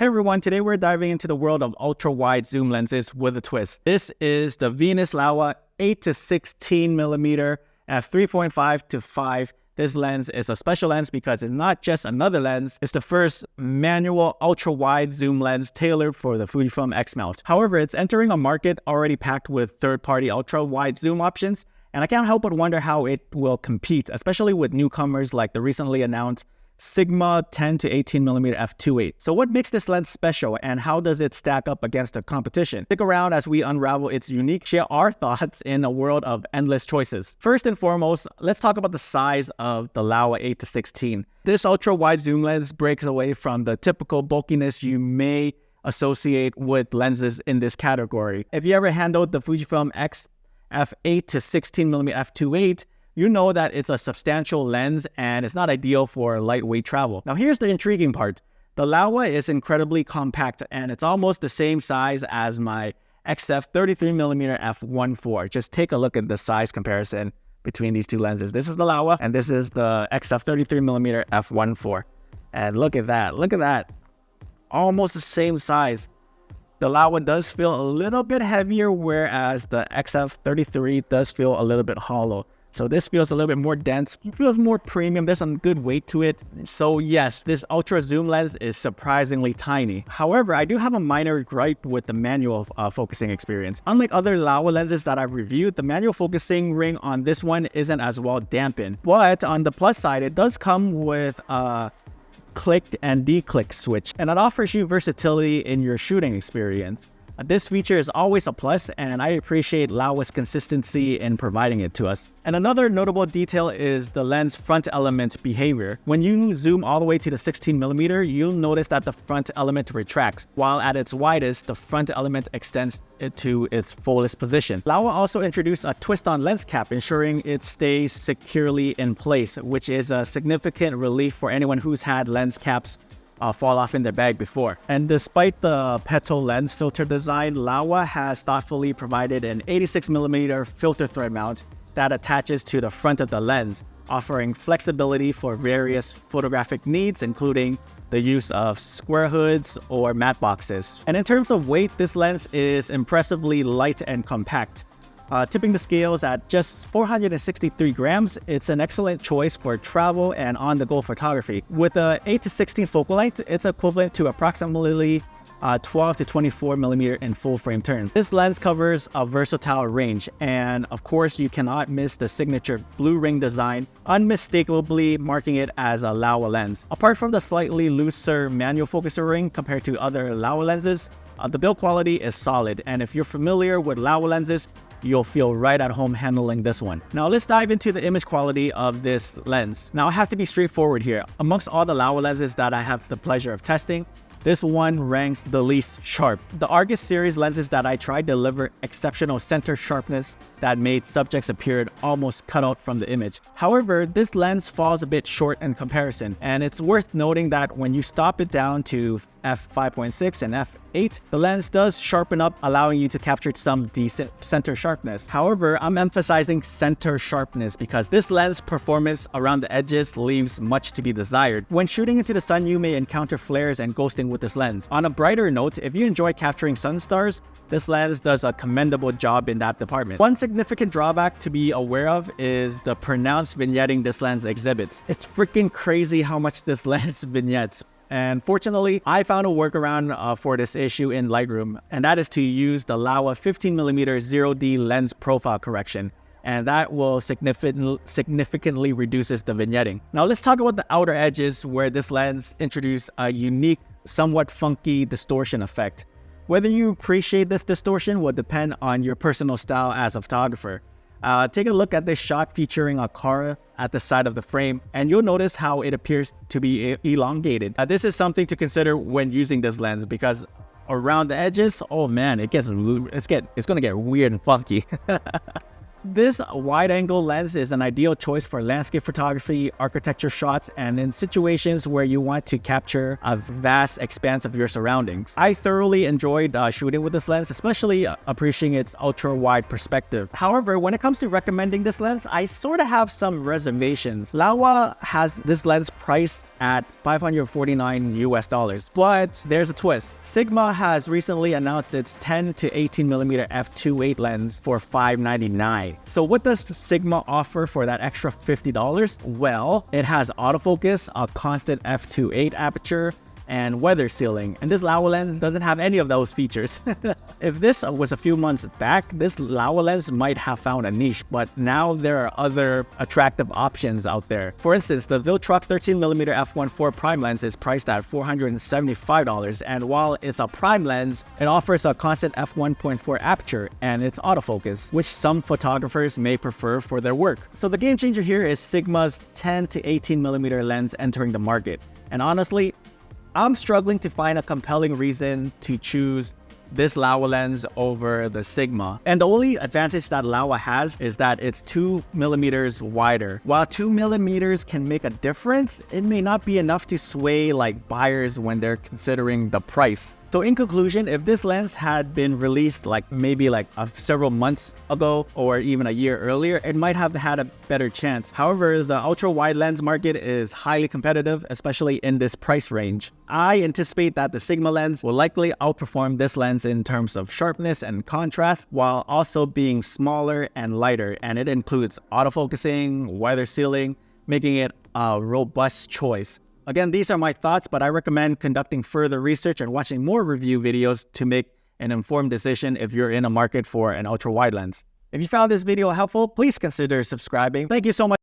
Hey everyone, today we're diving into the world of ultra-wide zoom lenses with a twist. This is the Venus Laowa 8-16mm F3.5-5. This lens is a special lens because it's not just another lens, it's the first manual ultra-wide zoom lens tailored for the Fujifilm X mount. However, it's entering a market already packed with third-party ultra-wide zoom options, and I can't help but wonder how it will compete, especially with newcomers like the recently announced Sigma 10-18mm F2.8. So what makes this lens special and how does it stack up against the competition? Stick around as we unravel its unique, share our thoughts in a world of endless choices. First and foremost, let's talk about the size of the Laowa 8-16. This ultra-wide zoom lens breaks away from the typical bulkiness you may associate with lenses in this category. If you ever handled the Fujifilm X f8-16mm F2.8, you know that it's a substantial lens and it's not ideal for lightweight travel. Now here's the intriguing part. The Laowa is incredibly compact and it's almost the same size as my XF33mm f1.4. Just take a look at the size comparison between these two lenses. This is the Laowa and this is the XF33mm f1.4. And look at that, almost the same size. The Laowa does feel a little bit heavier, whereas the XF33 does feel a little bit hollow. So this feels a little bit more dense, it feels more premium, there's some good weight to it. So yes, this ultra zoom lens is surprisingly tiny. However, I do have a minor gripe with the manual focusing experience. Unlike other Laowa lenses that I've reviewed, the manual focusing ring on this one isn't as well dampened. But on the plus side, it does come with a click and declick switch, and it offers you versatility in your shooting experience. This feature is always a plus, and I appreciate Laowa's consistency in providing it to us. And another notable detail is the lens front element behavior. When you zoom all the way to the 16mm, you'll notice that the front element retracts, while at its widest, the front element extends it to its fullest position. Laowa also introduced a twist-on lens cap, ensuring it stays securely in place, which is a significant relief for anyone who's had lens caps fall off in their bag before. And despite the petal lens filter design, Laowa has thoughtfully provided an 86mm filter thread mount that attaches to the front of the lens, offering flexibility for various photographic needs, including the use of square hoods or matte boxes. And in terms of weight, this lens is impressively light and compact. Tipping the scales at just 463 grams, it's an excellent choice for travel and on-the-go photography. With a 8-16 focal length, it's equivalent to approximately 12 to 24mm in full-frame turn. This lens covers a versatile range, and of course you cannot miss the signature blue ring design, unmistakably marking it as a Laowa lens. Apart from the slightly looser manual focuser ring compared to other Laowa lenses, the build quality is solid, and if you're familiar with Laowa lenses, you'll feel right at home handling this one. Now let's dive into the image quality of this lens. Now I have to be straightforward here. Amongst all the Laowa lenses that I have the pleasure of testing, this one ranks the least sharp. The Argus series lenses that I tried deliver exceptional center sharpness that made subjects appear almost cut out from the image. However, this lens falls a bit short in comparison, and it's worth noting that when you stop it down to f5.6 and f8, the lens does sharpen up, allowing you to capture some decent center sharpness. However, I'm emphasizing center sharpness because this lens performance around the edges leaves much to be desired. When shooting into the sun, you may encounter flares and ghosting with this lens. On a brighter note, if you enjoy capturing sun stars, this lens does a commendable job in that department. One significant drawback to be aware of is the pronounced vignetting this lens exhibits. It's freaking crazy how much this lens vignettes. And fortunately, I found a workaround for this issue in Lightroom, and that is to use the Laowa 15mm 0D lens profile correction, and that will significantly reduces the vignetting. Now let's talk about the outer edges, where this lens introduced a unique, somewhat funky distortion effect. Whether you appreciate this distortion will depend on your personal style as a photographer. Take a look at this shot featuring a car at the side of the frame, and you'll notice how it appears to be elongated. This is something to consider when using this lens, because around the edges, oh man, it's gonna get weird and funky. This wide-angle lens is an ideal choice for landscape photography, architecture shots, and in situations where you want to capture a vast expanse of your surroundings. I thoroughly enjoyed shooting with this lens, especially appreciating its ultra-wide perspective. However, when it comes to recommending this lens, I sort of have some reservations. Laowa has this lens priced at $549 US, but there's a twist. Sigma has recently announced its 10 to 18mm f2.8 lens for $599. So what does Sigma offer for that extra $50? Well, it has autofocus, a constant f2.8 aperture, and weather sealing, and this Laowa lens doesn't have any of those features. If this was a few months back, this Laowa lens might have found a niche, but now there are other attractive options out there. For instance, the Viltrox 13mm f1.4 prime lens is priced at $475, and while it's a prime lens, it offers a constant f1.4 aperture and it's autofocus, which some photographers may prefer for their work. So the game changer here is Sigma's 10 to 18mm lens entering the market, and honestly, I'm struggling to find a compelling reason to choose this Laowa lens over the Sigma. And the only advantage that Laowa has is that it's 2mm wider. While 2mm can make a difference, it may not be enough to sway like buyers when they're considering the price. So in conclusion, if this lens had been released maybe several months ago or even a year earlier, it might have had a better chance. However, the ultra-wide lens market is highly competitive, especially in this price range. I anticipate that the Sigma lens will likely outperform this lens in terms of sharpness and contrast, while also being smaller and lighter, and it includes autofocusing, weather sealing, making it a robust choice. Again, these are my thoughts, but I recommend conducting further research and watching more review videos to make an informed decision if you're in a market for an ultra-wide lens. If you found this video helpful, please consider subscribing. Thank you so much.